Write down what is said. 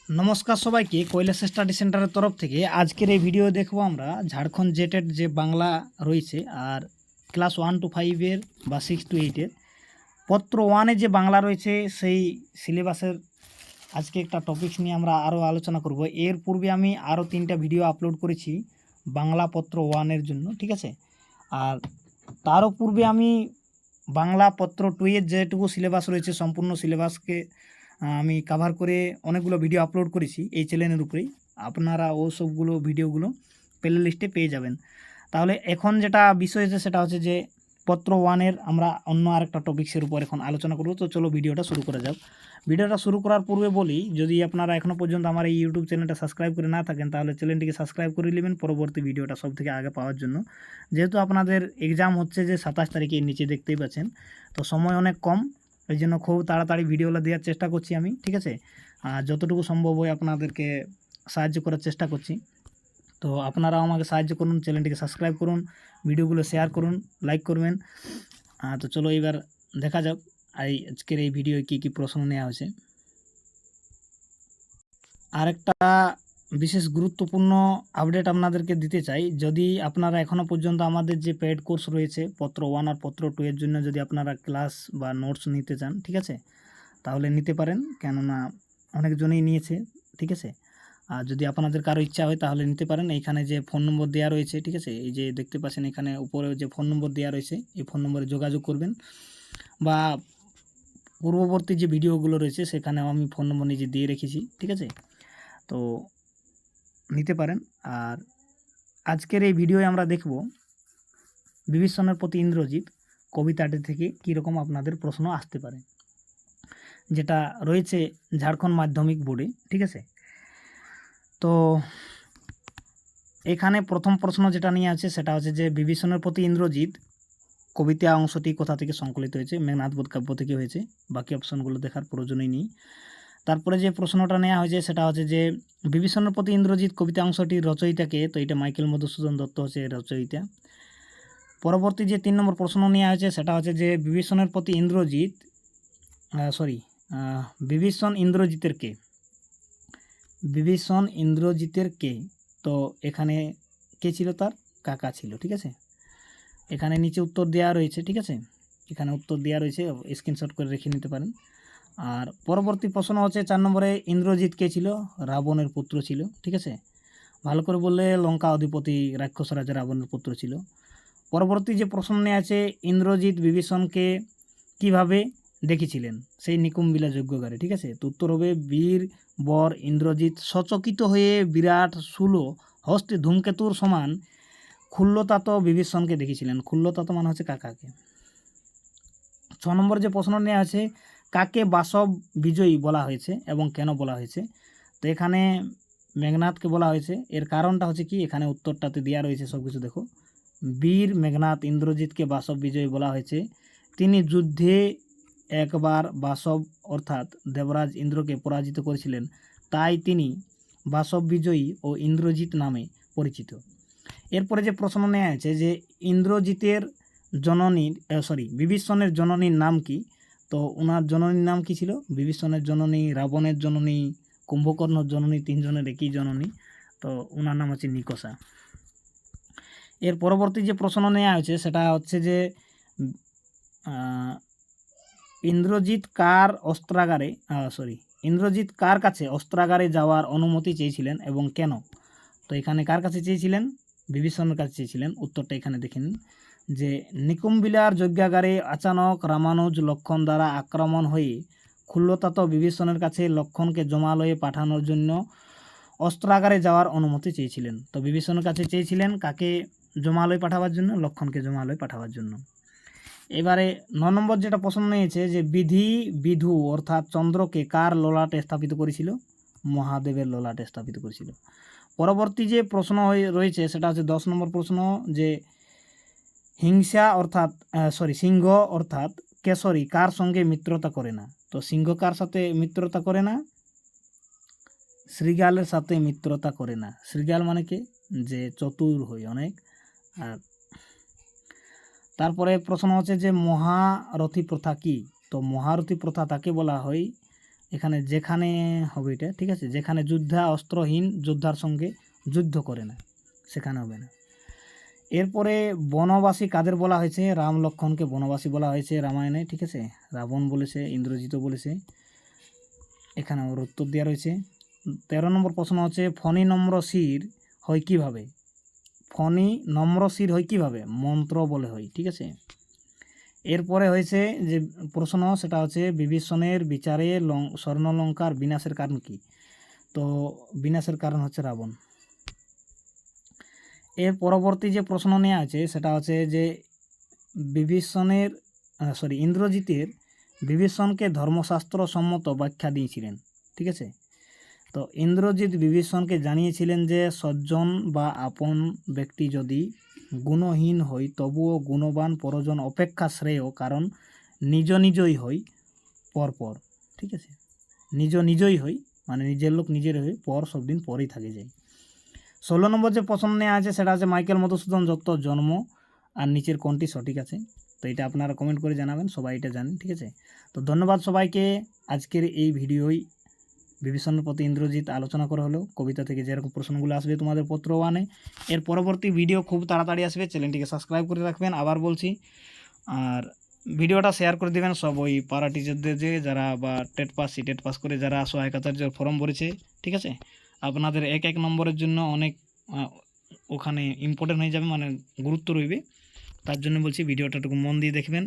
নমস্কার সবাইকে, কৈলাস স্টাডি সেন্টারের তরফ থেকে আজকের এই ভিডিও দেখব আমরা ঝাড়খণ্ড জেটের যে বাংলা রয়েছে আর ক্লাস 1 to 5-এর বা 6 to 8-এর পত্র 1-এ যে বাংলা রয়েছে সেই সিলেবাসের আজকে একটা টপিকস নিয়ে আমরা আরও আলোচনা করব। এর পূর্বে আমি আরও 3টা ভিডিও আপলোড করেছি বাংলা পত্র 1-এর জন্য, ঠিক আছে। আর তারও পূর্বে আমি বাংলা পত্র 2-এর যেটুকু সিলেবাস রয়েছে সম্পূর্ণ সিলেবাসকে আমি কভার করে অনেকগুলো ভিডিও আপলোড করেছি এই চ্যানেলের উপরেই। আপনারা ও সবগুলো ভিডিওগুলো প্লে লিস্টে পেয়ে যাবেন। তাহলে এখন যেটা বিষয় হচ্ছে সেটা হচ্ছে যে পত্র 1-এর আমরা অন্য আরেকটা টপিক্সের উপর এখন আলোচনা করব। তো চলো ভিডিওটা শুরু করা যাক। ভিডিওটা শুরু করার পূর্বে বলি, যদি আপনারা এখনও পর্যন্ত আমার এই ইউটিউব চ্যানেলটা সাবস্ক্রাইব করে না থাকেন তাহলে চ্যানেলটিকে সাবস্ক্রাইব করে নেবেন পরবর্তী ভিডিওটা সব থেকে আগে পাওয়ার জন্য। যেহেতু আপনাদের এক্সাম হচ্ছে যে 27 তারিখে, নিচে দেখতেই পাচ্ছেন, তো সময় অনেক কম, এই জন্য খুব তাড়াতাড়ি ভিডিওগুলো দেওয়ার চেষ্টা করছি আমি, ঠিক আছে। আর যতটুকু সম্ভব হয় আপনাদেরকে সাহায্য করার চেষ্টা করছি। তো আপনারাও আমাকে সাহায্য করুন, চ্যানেলটিকে সাবস্ক্রাইব করুন, ভিডিওগুলো শেয়ার করুন, লাইক করবেন। তো চলো এবার দেখা যাক আজকের এই ভিডিওয় কী কী প্রশ্ন নেওয়া হয়েছে। আরেকটা বিশেষ গুরুত্বপূর্ণ আপডেট আপনাদেরকে দিতে চাই, যদি আপনারা এখনও পর্যন্ত আমাদের যে পেড কোর্স রয়েছে পত্র 1 আর পত্র 2 এর জন্য যদি আপনারা ক্লাস বা নোটস নিতে চান, ঠিক আছে, তাহলে নিতে পারেন, কেননা অনেকজনই নিয়েছে, ঠিক আছে। আর যদি আপনাদের কারো ইচ্ছা হয় তাহলে নিতে পারেন। এইখানে যে ফোন নম্বর দেওয়া রয়েছে, ঠিক আছে, এই যে দেখতে পাচ্ছেন এখানে উপরে যে ফোন নম্বর দেওয়া রয়েছে এই ফোন নম্বরে যোগাযোগ করবেন, বা পূর্ববর্তী যে ভিডিওগুলো রয়েছে সেখানেও আমি ফোন নম্বর নিজে দিয়ে রেখেছি, ঠিক আছে। তো নিতে পারেন। আর আজকের এই ভিডিওয়ে আমরা দেখব বিভীষণের প্রতি ইন্দ্রজিৎ কবিতাটি থেকে কীরকম আপনাদের প্রশ্ন আসতে পারে, যেটা রয়েছে ঝাড়খণ্ড মাধ্যমিক বোর্ডে, ঠিক আছে। তো এখানে প্রথম প্রশ্ন যেটা নিয়ে আছে সেটা হচ্ছে যে বিভীষণের প্রতি ইন্দ্রজিৎ কবিতা অংশটি কোথা থেকে সংকলিত হয়েছে। মেঘনাদ বধ কাব্য থেকে হয়েছে, বাকি অপশনগুলো দেখার প্রয়োজনই নেই। তারপরে যে প্রশ্নটা নেওয়া হয়েছে সেটা হচ্ছে যে বিভীষণের প্রতি ইন্দ্রজিৎ কবিতা অংশটির রচয়িতাকে, তো এটা মাইকেল মধুসূদন দত্ত হচ্ছে রচয়িতা। পরবর্তী যে 3 নম্বর প্রশ্ন নেওয়া হয়েছে সেটা হচ্ছে যে বিভীষণের প্রতি ইন্দ্রজিৎ বিভীষণ ইন্দ্রজিতের কে, বিভীষণ ইন্দ্রজিতের কে, তো এখানে কে ছিল, তার কাকা ছিল, ঠিক আছে। এখানে নিচে উত্তর দেওয়া রয়েছে, ঠিক আছে, এখানে উত্তর দেওয়া রয়েছে, স্ক্রিনশট করে রেখে নিতে পারেন। আর পরবর্তী প্রশ্ন হচ্ছে 4 নম্বরে ইন্দ্রজিৎ কে ছিল, রাবণের পুত্র ছিল, ঠিক আছে। ভালো করে বললে লঙ্কা অধিপতি রাক্ষস রাজা রাবণের পুত্র ছিল। পরবর্তী যে প্রশ্ন নিয়ে আছে ইন্দ্রজিৎ বিভীষণকে কিভাবে দেখেছিলেন সেই নিকুম্বিলা যজ্ঞগারে, ঠিক আছে। তো উত্তর হবে বীর বর ইন্দ্রজিৎ সচকিত হয়ে বিরাট শূল হস্তে ধূমকেতুর সমান ক্ষুল্লতাত বিভীষণকে দেখেছিলেন। ক্ষুল্লতাত মানে হচ্ছে কাকাকে। 6 নম্বর যে প্রশ্ন নেওয়া আছে কাকে বাসব বিজয়ী বলা হয়েছে এবং কেন বলা হয়েছে, তো এখানে মেঘনাদকে বলা হয়েছে। এর কারণটা হচ্ছে কি, এখানে উত্তরটাতে দেওয়া রয়েছে সব কিছু দেখো। বীর মেঘনাদ ইন্দ্রজিৎকে বাসব বিজয়ী বলা হয়েছে, তিনি যুদ্ধে একবার বাসব অর্থাৎ দেবরাজ ইন্দ্রকে পরাজিত করেছিলেন, তাই তিনি বাসব বিজয়ী ও ইন্দ্রজিৎ নামে পরিচিত। এরপরে যে প্রশ্ন নেওয়া আছে যে ইন্দ্রজিতের জননীর বিভীষণের জননীর নাম কি, তো ওনার জননীর নাম কি ছিল, বিভীষণের জননী, রাবণের জননী, কুম্ভকর্ণর জননী, 3 জনের একই জননী, তো ওনার নাম হচ্ছে নিকষা। এর পরবর্তী যে প্রশ্ন নেওয়া হয়েছে সেটা হচ্ছে যে ইন্দ্রজিৎ কার কাছে অস্ত্রাগারে যাওয়ার অনুমতি চেয়েছিলেন এবং কেন, তো এখানে কার কাছে চেয়েছিলেন, বিভীষণের কাছে চেয়েছিলেন। উত্তরটা এখানে দেখে নিন যে নিকুম্বিলার যজ্ঞাগারে আচানক রামানুজ লক্ষণ দ্বারা আক্রমণ হয়ে ক্ষুল্লতাত বিভীষণের কাছে লক্ষণকে জমালয়ে পাঠানোর জন্য অস্ত্রাগারে যাওয়ার অনুমতি চেয়েছিলেন। তো বিভীষণের কাছে চেয়েছিলেন কাকে জমালয় পাঠাবার জন্য, লক্ষণকে জমালয় পাঠাবার জন্য। এবারে 9 নম্বর যেটা প্রশ্ন নিয়েছে যে বিধু অর্থাৎ চন্দ্রকে কার ললাটে স্থাপিত করেছিল, মহাদেবের ললাটে স্থাপিত করেছিল। পরবর্তী যে প্রশ্ন রয়েছে সেটা হচ্ছে 10 নম্বর প্রশ্ন যে সিংহ অর্থাৎ কেশরী কার সঙ্গে মিত্রতা করে না, তো সিংহ কার সাথে মিত্রতা করে না, শৃগালের সাথে মিত্রতা করে না। শৃগাল মানে কে, যে চতুর হয় অনেক। আর তারপরে প্রশ্ন হচ্ছে যে মহারথী প্রথা কি, তো মহারথী প্রথা তাকে বলা হয় এখানে যেখানে হবে এটা, ঠিক আছে, যেখানে যোদ্ধা অস্ত্রহীন যোদ্ধার সঙ্গে যুদ্ধ করে না সেখানে হবে না। এরপরে বনবাসী কাদের বলা হয়েছে? রাম লক্ষ্মণকে বনবাসী বলা হয়েছে রামায়ণে, ঠিক আছে। রাবণ বলেছে, ইন্দ্রজিৎও বলেছে। এখানে ওর উত্তর দেওয়া রয়েছে। 13 নম্বর প্রশ্ন হচ্ছে ফণী নম্র শির হয় কীভাবে? ফণী নম্র শির হয় কীভাবে? মন্ত্র বলে হয়, ঠিক আছে। এরপরে হয়েছে যে প্রশ্ন, সেটা হচ্ছে বিভীষণের বিচারে স্বর্ণলঙ্কার বিনাশের কারণ কি? তো বিনাশের কারণ হচ্ছে রাবণ। এর পরবর্তী যে প্রশ্ন নেওয়া আছে সেটা হচ্ছে যে ইন্দ্রজিতের বিভীষণকে ধর্মশাস্ত্র সম্মত ব্যাখ্যা দিয়েছিলেন, ঠিক আছে। তো ইন্দ্রজিৎ বিভীষণকে জানিয়েছিলেন যে সজ্জন বা আপন ব্যক্তি যদি গুণহীন হয় তবুও গুণবান পরজন অপেক্ষা শ্রেয়, কারণ নিজ নিজই হই পরপর, ঠিক আছে। নিজ নিজই হই মানে নিজের লোক নিজের হই, পর সব দিন পরেই থাকে যায়। 16 নম্বর যে প্রশ্ন নেওয়া আছে সেটা আছে মাইকেল মধুসূদন দত্ত জন্ম আর নিচের কোনটি সঠিক আছে? তো এটা আপনারা কমেন্ট করে জানাবেন, সবাই এটা জানেন, ঠিক আছে। তো ধন্যবাদ সবাইকে। আজকের এই ভিডিওই বিভীষণের প্রতি ইন্দ্রজিৎ আলোচনা করা হলো। কবিতা থেকে যেরকম প্রশ্নগুলো আসবে তোমাদের পত্র ওয়ানে, এর পরবর্তী ভিডিও খুব তাড়াতাড়ি আসবে। চ্যানেলটিকে সাবস্ক্রাইব করে রাখবেন আবার বলছি, আর ভিডিওটা শেয়ার করে দেবেন সব ওই পাড়া টিচারদের যে যারা বা টেট পাস করে যারা সহায়কাচার্য ফর্ম ভরেছে, ঠিক আছে। আপনাদের এক নম্বরের জন্য অনেক ওখানে ইম্পর্টেন্ট হয়ে যাবে, মানে গুরুত্ব রইবে। তার জন্য বলছি ভিডিওটা একটু মন দিয়ে দেখবেন।